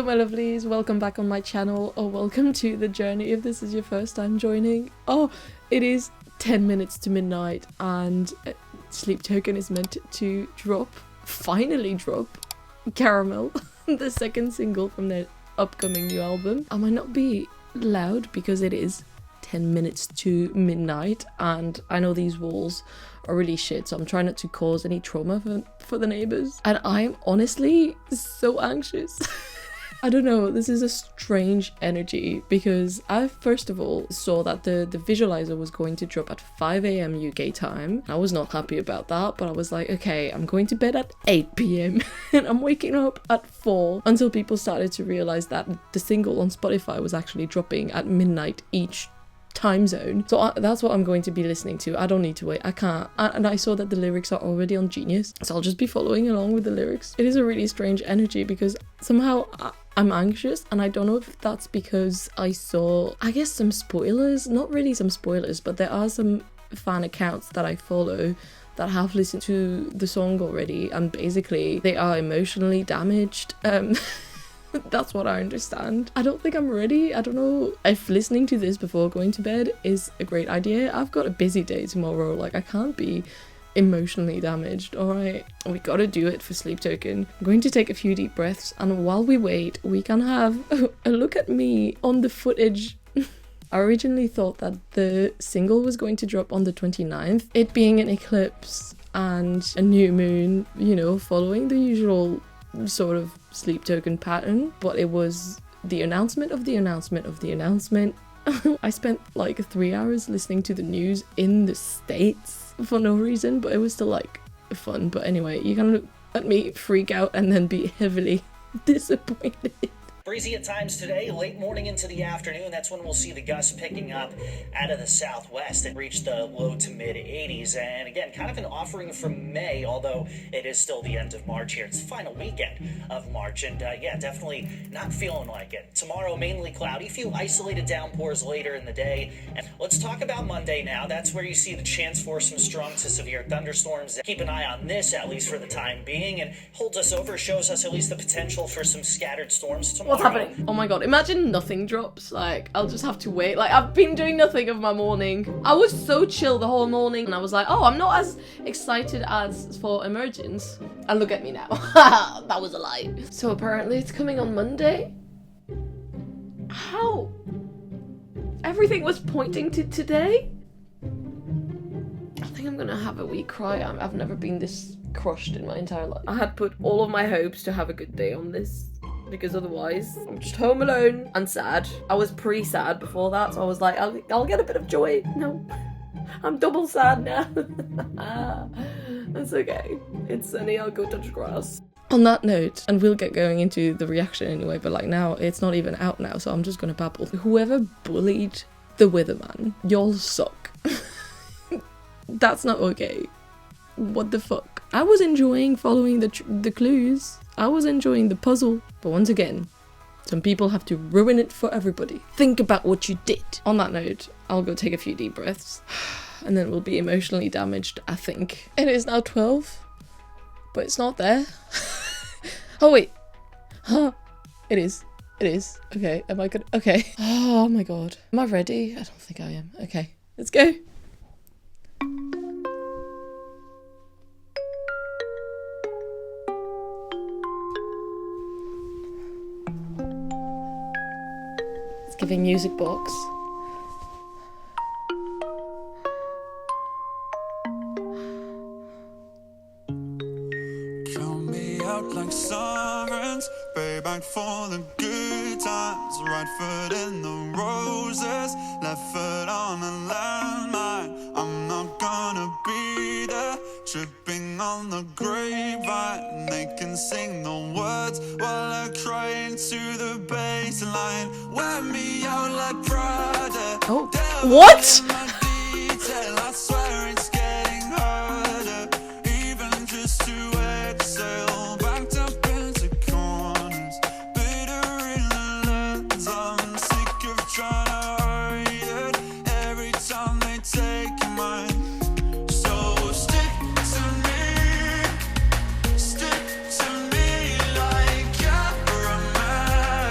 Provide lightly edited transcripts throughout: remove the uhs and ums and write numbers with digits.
my lovelies, welcome back on my channel, or welcome to the journey if this is your first time joining. Oh, it is 10 minutes to midnight and Sleep Token is meant to finally drop Caramel, the second single from their upcoming new album. I might not be loud because it is 10 minutes to midnight and I know these walls are really shit, so I'm trying not to cause any trauma for the neighbors. And I'm honestly so anxious. I don't know, this is a strange energy because I first of all saw that the visualizer was going to drop at 5 AM UK time. I was not happy about that, but I was like, okay, I'm going to bed at 8 PM and I'm waking up at 4 until people started to realize that the single on Spotify was actually dropping at midnight each time zone. So that's what I'm going to be listening to. I don't need to wait. I can't. And I saw that the lyrics are already on Genius, so I'll just be following along with the lyrics. It is a really strange energy because somehow I'm anxious, and I don't know if that's because I saw, I guess, some spoilers. Not really some spoilers, but there are some fan accounts that I follow that have listened to the song already, and basically they are emotionally damaged. That's what I understand. I don't think I'm ready. I don't know if listening to this before going to bed is a great idea. I've got a busy day tomorrow. Like, I can't be emotionally damaged. Alright, we gotta do it for Sleep Token. I'm going to take a few deep breaths, and while we wait, we can have a look at me on the footage. I originally thought that the single was going to drop on the 29th, it being an eclipse and a new moon, you know, following the usual sort of Sleep Token pattern, but it was the announcement of the announcement of the announcement. I spent like 3 hours listening to the news in the States for no reason, but it was still like fun. But anyway, you can look at me freak out and then be heavily disappointed. Breezy at times today, late morning into the afternoon. That's when we'll see the gusts picking up out of the southwest and reach the low to mid 80s. And again, kind of an offering from May, although it is still the end of March here. It's the final weekend of March, and yeah, definitely not feeling like it. Tomorrow, mainly cloudy, few isolated downpours later in the day. And let's talk about Monday now. That's where you see the chance for some strong to severe thunderstorms. Keep an eye on this, at least for the time being, and holds us over, shows us at least the potential for some scattered storms tomorrow. What's happening? Oh my god, imagine nothing drops. Like, I'll just have to wait. Like, I've been doing nothing of my morning. I was so chill the whole morning, and I was like, oh, I'm not as excited as for Emergence. And look at me now. That was a lie. So apparently it's coming on Monday? How? Everything was pointing to today? I think I'm gonna have a wee cry. I've never been this crushed in my entire life. I had put all of my hopes to have a good day on this, because otherwise I'm just home alone and sad. I was pretty sad before that, so I was like, I'll get a bit of joy. No, I'm double sad now. That's okay. It's sunny, I'll go touch grass. On that note, and we'll get going into the reaction anyway, but like now, it's not even out now, so I'm just gonna babble. Whoever bullied the Weatherman, y'all suck. That's not okay. What the fuck? I was enjoying following the clues. I was enjoying the puzzle. But once again, some people have to ruin it for everybody. Think about what you did. On that note, I'll go take a few deep breaths. And then we'll be emotionally damaged, I think. It is now 12. But it's not there. Oh wait. Huh. It is. It is. Okay, am I good? Okay. Oh my god. Am I ready? I don't think I am. Okay, let's go. Giving music box. Count me out like sirens, pay back for the good times. Right foot in the roses, left foot on a landmine. I'm not gonna be there, tripping on the grapevine. They can sing the words while I cry into the baseline. Wear me out like Prada. Oh, what? I swear it's getting harder, even just to exhale. Backed up into corners, bitter in the lens. I'm sick of trying to hide it every time they take mine. So stick to me like caramel.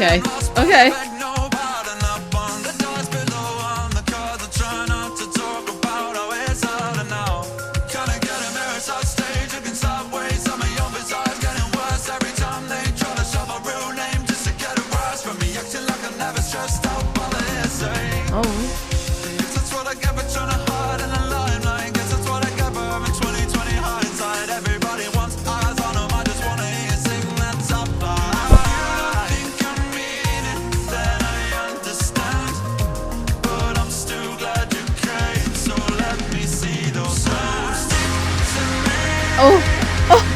Okay. Okay. Oh. Oh.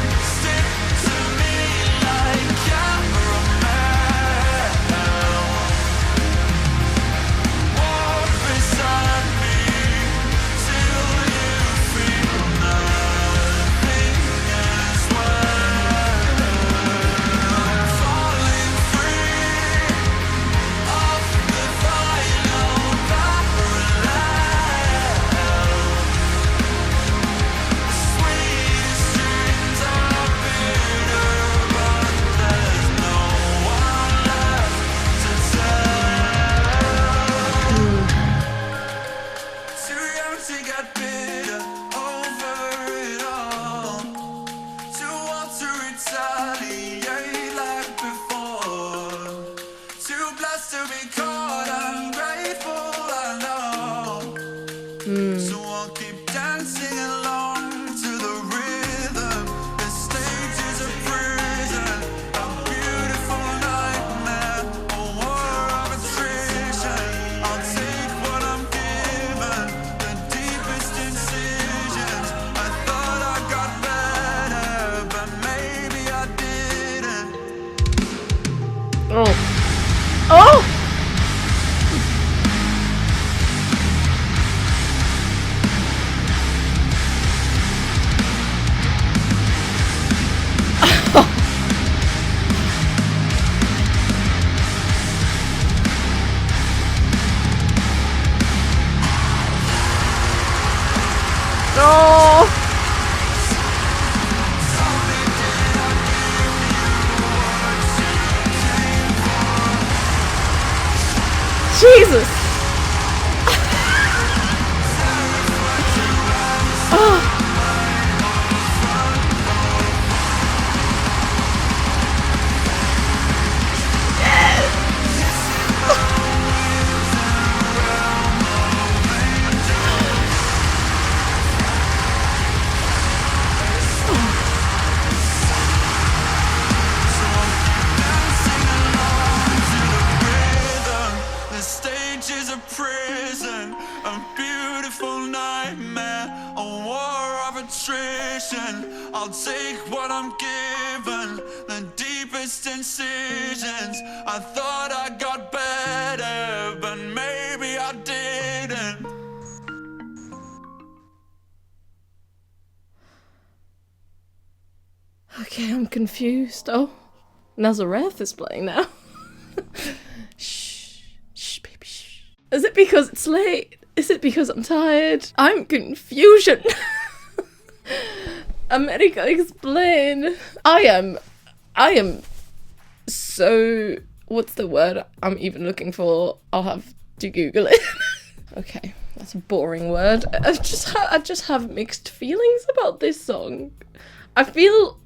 So I'll keep dancing along to the rhythm. The stage is a prison, a beautiful nightmare, a war of attrition. I'll take what I'm given, the deepest incisions. I thought I got better, but maybe I didn't. Oh. Oh! No! Jesus! Oh. The stage is a prison, a beautiful nightmare, a war of attrition. I'll take what I'm given, the deepest incisions. I thought I got better, but maybe I didn't. Okay, I'm confused. Oh, Nazareth is playing now. Shh, baby, shh. Is it because it's late? Is it because I'm tired? I'm confusion. America, explain. I am so... What's the word I'm even looking for? I'll have to Google it. Okay, that's a boring word. I just have mixed feelings about this song. I feel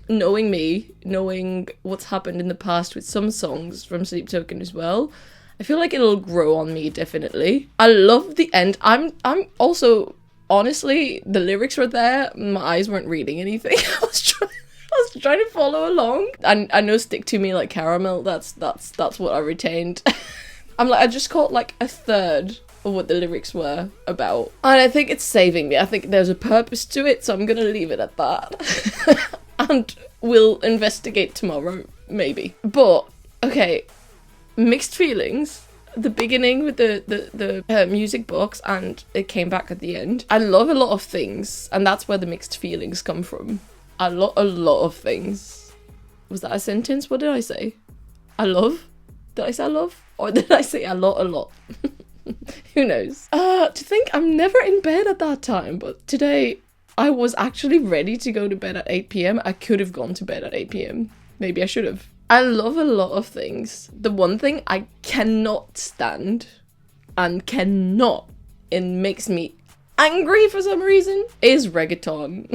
knowing me, knowing what's happened in the past with some songs from Sleep Token as well, I feel like it'll grow on me, definitely. I love the end. I'm also, honestly, the lyrics were there, my eyes weren't reading anything. I was trying to follow along. I know Stick to Me Like Caramel, that's what I retained. I just caught like a third of what the lyrics were about. And I think it's saving me. I think there's a purpose to it, so I'm gonna leave it at that. And we'll investigate tomorrow, maybe. But, okay, mixed feelings. The beginning with the music box, and it came back at the end. I love a lot of things, and that's where the mixed feelings come from. A lot of things. Was that a sentence? What did I say? I love? Did I say I love? Or did I say a lot? Who knows? To think I'm never in bed at that time, but today I was actually ready to go to bed at 8 p.m. I could have gone to bed at 8 p.m. Maybe I should have. I love a lot of things. The one thing I cannot stand and cannot, it makes me angry for some reason, is reggaeton.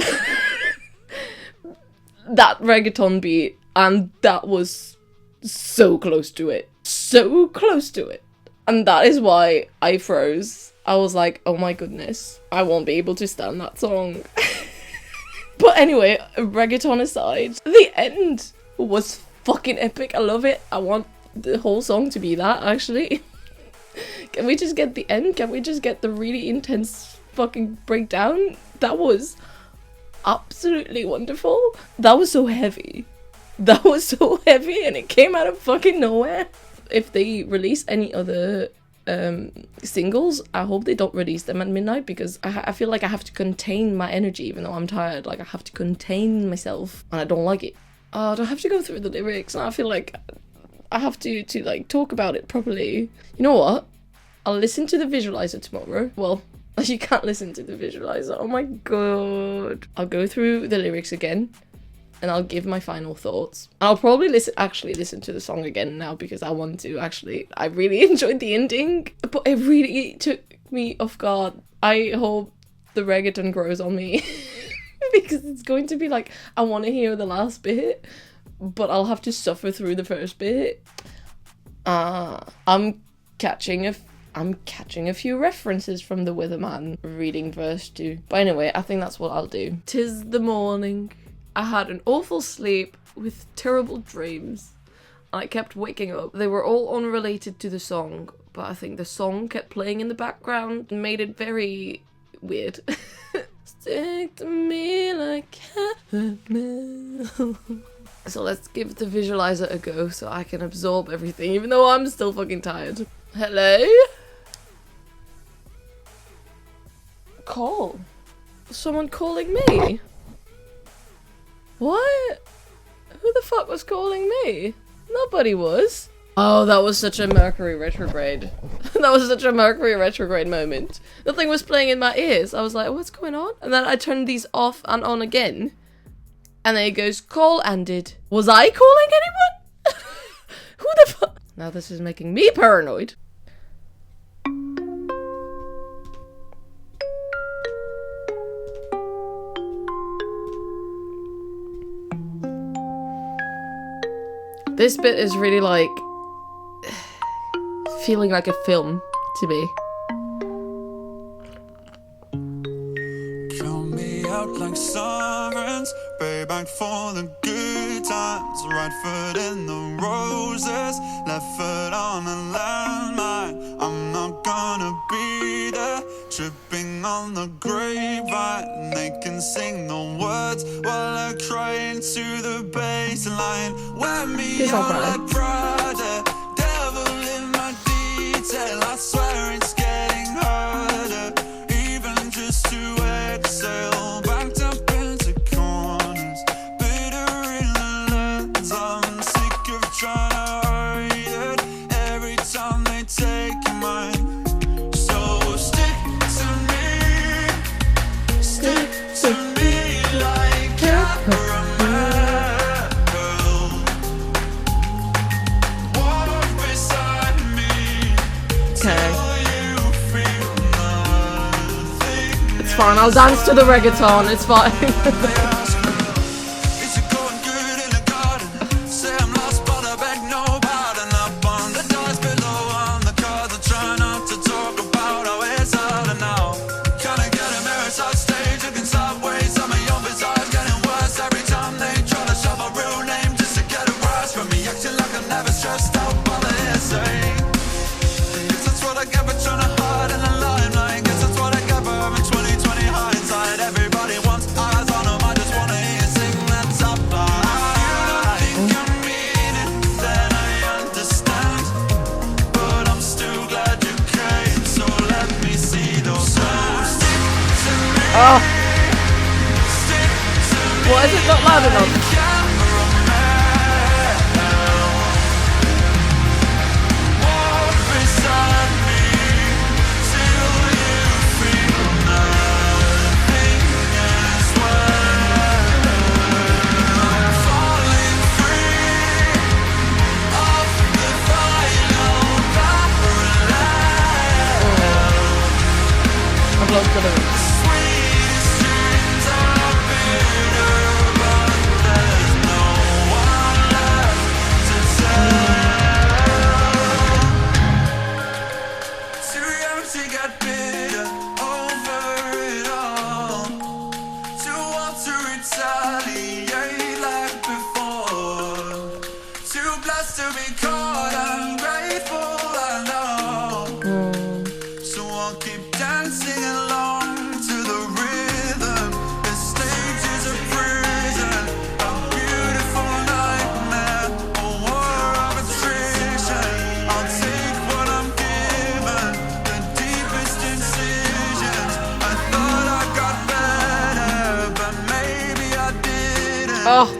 That reggaeton beat, and that was so close to it. So close to it. And that is why I froze. I was like, oh my goodness, I won't be able to stand that song. But anyway, reggaeton aside, the end was fucking epic. I love it. I want the whole song to be that, actually. Can we just get the end? Can we just get the really intense fucking breakdown? That was absolutely wonderful. That was so heavy. That was so heavy, and it came out of fucking nowhere. If they release any other singles, I hope they don't release them at midnight, because I feel like I have to contain my energy even though I'm tired. Like, I have to contain myself, and I don't like it. I don't have to go through the lyrics, and I feel like I have to like talk about it properly. You know what? I'll listen to the visualizer tomorrow. Well, you can't listen to the visualizer. Oh my god. I'll go through the lyrics again, and I'll give my final thoughts. I'll probably listen to the song again now, because I want to, actually. I really enjoyed the ending, but it really took me off guard. I hope the reggaeton grows on me. Because it's going to be like, I want to hear the last bit, but I'll have to suffer through the first bit. I'm catching a few references from The Weatherman reading verse 2. But anyway, I think that's what I'll do. 'Tis the morning. I had an awful sleep with terrible dreams. I kept waking up. They were all unrelated to the song, but I think the song kept playing in the background and made it very weird. Stick to me like caramel. So let's give the visualizer a go so I can absorb everything, even though I'm still fucking tired. Hello? Call? Someone calling me? What? Who the fuck was calling me? Nobody was. Oh, that was such a Mercury retrograde. That was such a Mercury retrograde moment. The thing was playing in my ears. I was like, what's going on? And then I turned these off and on again. And then it goes, call ended. Was I calling anyone? Who the fuck? Now this is making me paranoid. This bit is really like feeling like a film to me. Count me out like sirens, pay back for the good times. Right foot in the roses, left foot on a landmine. I'm not gonna be there, tripping on the grapevine. They can sing the words while I cry into the baseline. Wear me out like Prada, devil in my detail. I swear it's getting harder, even just to exhale. Backed up into corners, bitter in the lens. I'm sick of trying to hide it every time they take your mind. So stick to me like caramel. Walk beside me till you feel nothing. It's fine, I'll dance to the reggaeton, it's fine. Is it going good in the garden? Say I'm lost, but I beg no pardon. Up on the doors below, on the cards, I try not to talk about how it's harder now. Kinda get a mirror side stage, looking sideways at my own visage, getting worse every time they try to shove a real name just to get it worse from me, acting like I'm never stressed out by the hearsay. Guess that's what I get for trying to hide in the limelight. Guess that's what I get for having 20/20 hindsight. Everybody wants eyes on them, I just wanna hear you sing that top line. You don't think I mean it, then I understand, but I'm still glad you came, so let me see those. So stick to me, Oh, stick to me. why is it not loud enough? Walk beside me till you feel nothing as well. I'm falling free, Oh.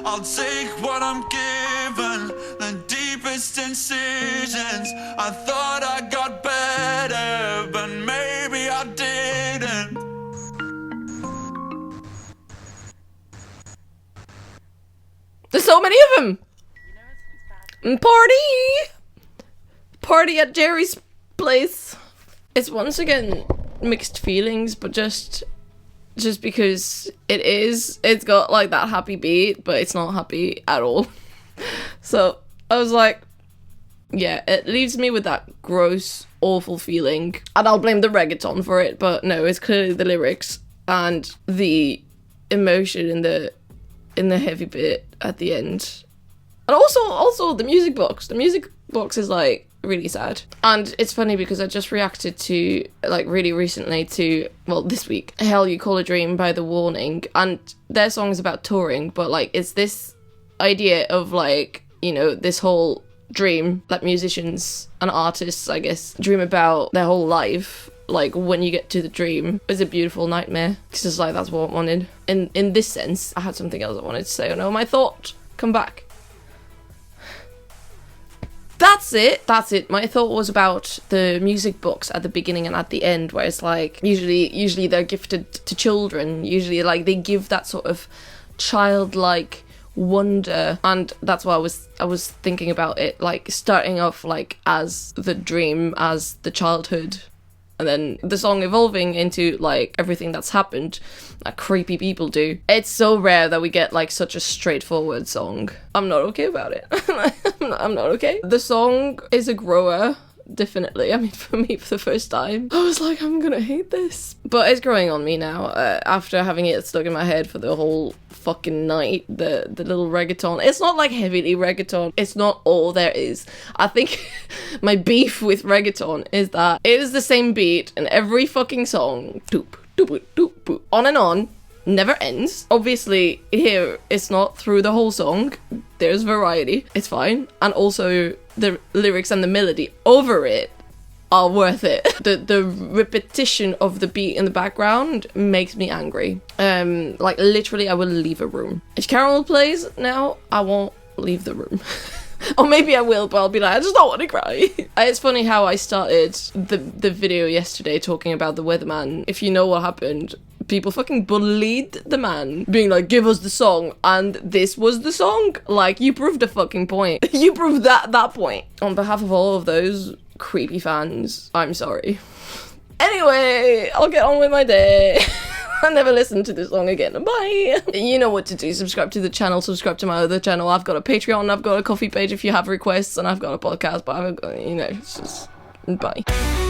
I'll take what I'm given, the deepest incisions. I thought I got better, but maybe I didn't. There's so many of them! Party at Jerry's place. It's once again mixed feelings, but just because it's got like that happy beat, but it's not happy at all. So I was like, yeah, it leaves me with that gross, awful feeling, and I'll blame the reggaeton for it, but no, it's clearly the lyrics and the emotion in the heavy bit at the end, and also the music box. The music box is like really sad. And it's funny because I just reacted to, like, really recently to, well, this week, Hell You Call a Dream by The Warning, and their song is about touring, but like it's this idea of, like, you know, this whole dream that musicians and artists, I guess, dream about their whole life. Like, when you get to the dream, it's a beautiful nightmare. It's just like, that's what I wanted. In this sense, I had something else I wanted to say. Oh no, my thought, come back. That's it. My thought was about the music box at the beginning and at the end, where it's like, usually they're gifted to children. Usually, like, they give that sort of childlike wonder, and that's why I was thinking about it, like, starting off, like, as the dream, as the childhood, and then the song evolving into, like, everything that's happened that creepy people do. It's so rare that we get, like, such a straightforward song. I'm not okay about it. I'm not okay. The song is a grower, definitely. I mean, for me, for the first time, I was like, I'm gonna hate this. But it's growing on me now, after having it stuck in my head for the whole fucking night, the little reggaeton. It's not like heavily reggaeton. It's not all there is. I think my beef with reggaeton is that it is the same beat in every fucking song. Doop, doop, doop, doop. On and on. Never ends. Obviously, here, it's not through the whole song. There's variety. It's fine. And also, the lyrics and the melody over it are worth it. The repetition of the beat in the background makes me angry. Like, literally, I will leave a room. If Carol plays now, I won't leave the room. Or maybe I will, but I'll be like, I just don't want to cry. It's funny how I started the video yesterday talking about the weatherman. If you know what happened, people fucking bullied the man, being like, give us the song, and this was the song. Like, you proved a fucking point. You proved that point. On behalf of all of those creepy fans, I'm sorry. Anyway, I'll get on with my day. I'll never listen to this song again. Bye. You know what to do. Subscribe to the channel. Subscribe to my other channel. I've got a Patreon. I've got a coffee page if you have requests. And I've got a podcast. But I've got, it's just... Bye.